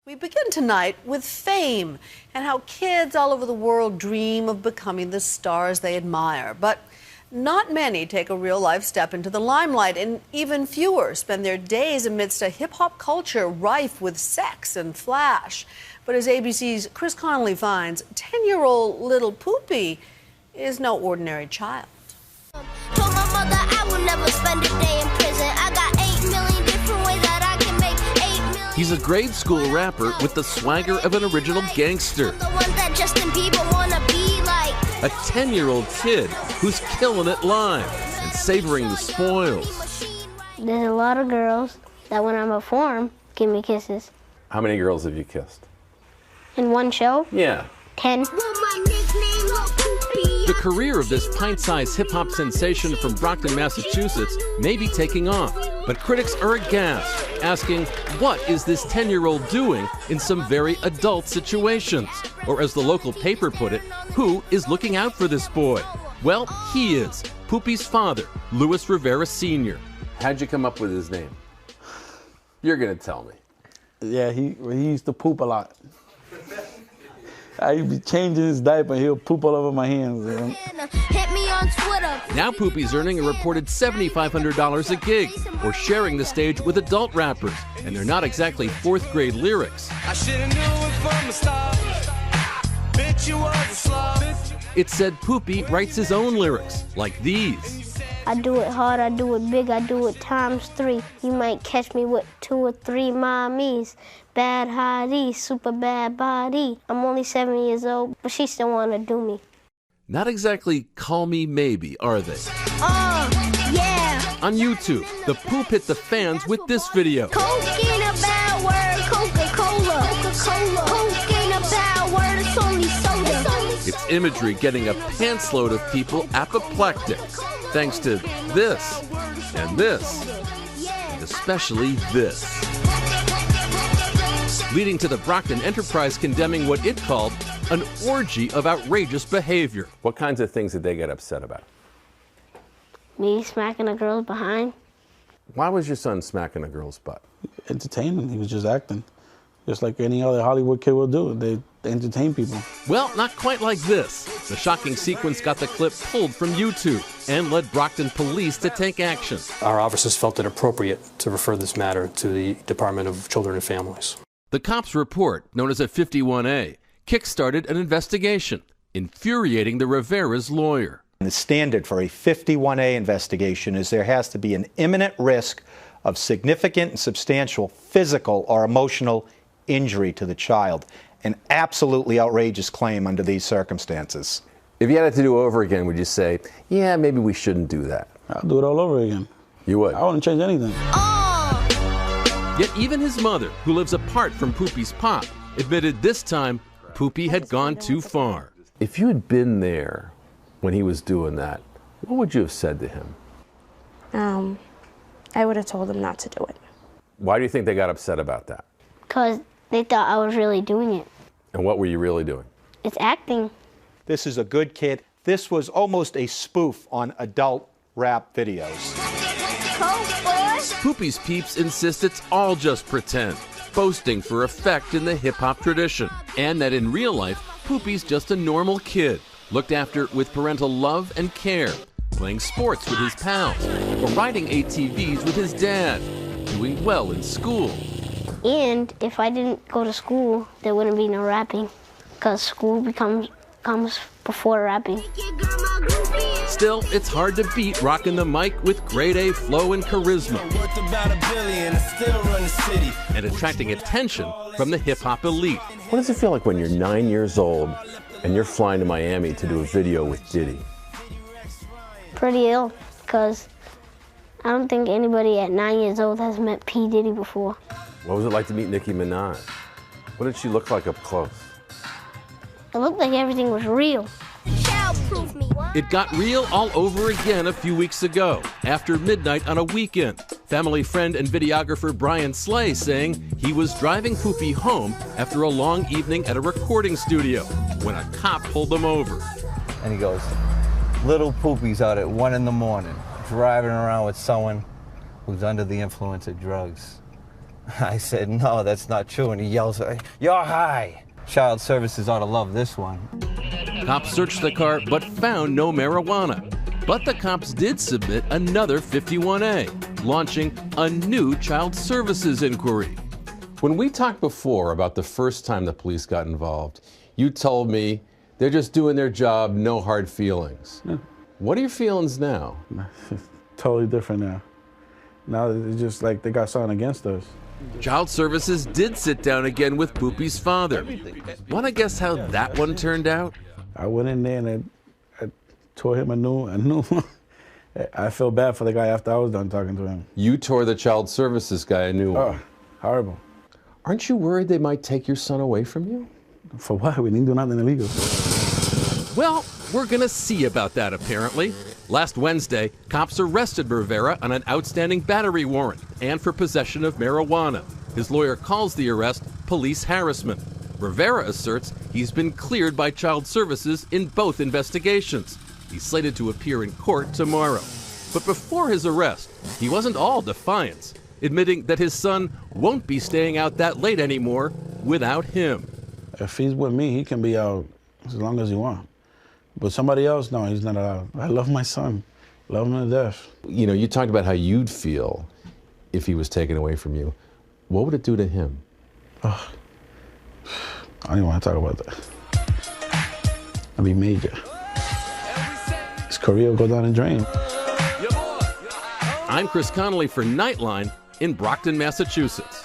We begin tonight with fame and how kids all over the world dream of becoming the stars they admire. But not many take a real-life step into the limelight, and even fewer spend their days amidst a hip-hop culture rife with sex and flash. But as ABC's Chris Connolly finds, 10-year-old Lil Poopy is no ordinary child. Told my mother I will never spend a day in prison. I got 8 million different ways that I can make 8 million. He's a grade school rapper with the swagger of an original gangster. The one that Justin Bieber wanna be like. A 10-year-old kid who's killing it live and savoring the spoils. There's a lot of girls that when I perform, give me kisses. How many girls have you kissed? In one show? Yeah. 10. The career of this pint-sized hip-hop sensation from Brockton, Massachusetts may be taking off, but critics are aghast, asking, what is this 10-year-old doing in some very adult situations? Or as the local paper put it, who is looking out for this boy? Well, he is, Poopy's father, Louis Ferraris Sr. How'd you come up with his name? You're gonna tell me. Yeah, he used to poop a lot. I used to be changing his diaper, he'll poop all over my hands. Hit me on Twitter. Now Poopy's earning a reported $7,500 a gig, or sharing the stage with adult rappers, and they're not exactly fourth-grade lyrics. I should've knew it from the start. Bitch, you was a slob. It said Poopy writes his own lyrics, like these. I do it hard, I do it big, I do it ×3. You might catch me with 2 or 3 mommies. Bad hottie, super bad body. I'm only 7 years old, but she still wanna do me. Not exactly call me maybe, are they? Yeah. On YouTube, the Poop hit the fans with this video. Coke ain't a bad word, Coca-Cola. Coca-Cola. Coke ain't a bad word, it's only soda. Its imagery getting a pantsload of people apoplectic, thanks to this, and this, and especially this. Leading to the Brockton Enterprise condemning what it called an orgy of outrageous behavior. What kinds of things did they get upset about? Me smacking a girl's behind. Why was your son smacking a girl's butt? Entertaining, he was just acting. Just like any other Hollywood kid will do. They entertain people. Well, not quite like this. The shocking sequence got the clip pulled from YouTube and led Brockton police to take action. Our officers felt it appropriate to refer this matter to the Department of Children and Families. The cops' report, known as a 51A, kick-started an investigation, infuriating the Rivera's lawyer. The standard for a 51A investigation is there has to be an imminent risk of significant and substantial physical or emotional injury to the child. An absolutely outrageous claim under these circumstances. If you had it to do over again, would you say, yeah, maybe we shouldn't do that? I'll do it all over again. You would? I wouldn't change anything. Yet even his mother, who lives apart from Poopy's pop, admitted this time Poopy had gone too far. If you had been there when he was doing that, what would you have said to him? I would have told him not to do it. Why do you think they got upset about that? Because they thought I was really doing it. And what were you really doing? It's acting. This is a good kid. This was almost a spoof on adult rap videos. Poopy's peeps insist it's all just pretend, boasting for effect in the hip-hop tradition, and that in real life, Poopy's just a normal kid, looked after with parental love and care, playing sports with his pals, or riding ATVs with his dad, doing well in school. And if I didn't go to school, there wouldn't be no rapping, because school comes before rapping. Still, it's hard to beat rocking the mic with grade A flow and charisma, and attracting attention from the hip-hop elite. What does it feel like when you're 9 years old and you're flying to Miami to do a video with Diddy? Pretty ill, because I don't think anybody at 9 years old has met P. Diddy before. What was it like to meet Nicki Minaj? What did she look like up close? It looked like everything was real. It got real all over again a few weeks ago, after midnight on a weekend. Family friend and videographer Brian Slay saying he was driving Poopy home after a long evening at a recording studio when a cop pulled them over. And he goes, Lil Poopy's out at 1 in the morning, driving around with someone who's under the influence of drugs. I said, no, that's not true. And he yells, you're high. Child Services ought to love this one. Cops searched the car but found no marijuana. But the cops did submit another 51A, launching a new Child Services inquiry. When we talked before about the first time the police got involved, you told me they're just doing their job, no hard feelings. Yeah. What are your feelings now? It's totally different now. Now it's just like they got something against us. Child Services did sit down again with Poopy's father. Want to guess how that one turned out? I went in there and I tore him a new one. I feel bad for the guy after I was done talking to him. You tore the Child Services guy a new one. Oh, horrible. Aren't you worried they might take your son away from you? For what? We didn't do nothing illegal. Well, we're gonna see about that apparently. Last Wednesday, cops arrested Rivera on an outstanding battery warrant and for possession of marijuana. His lawyer calls the arrest police harassment. Rivera asserts he's been cleared by Child Services in both investigations. He's slated to appear in court tomorrow. But before his arrest, he wasn't all defiance, admitting that his son won't be staying out that late anymore without him. If he's with me, he can be out as long as he wants. But somebody else, no, he's not allowed. I love my son. Love him to death. You know, you talked about how you'd feel if he was taken away from you. What would it do to him? Oh, I don't even want to talk about that. I'd be major. His career will go down the drain. I'm Chris Connolly for Nightline in Brockton, Massachusetts.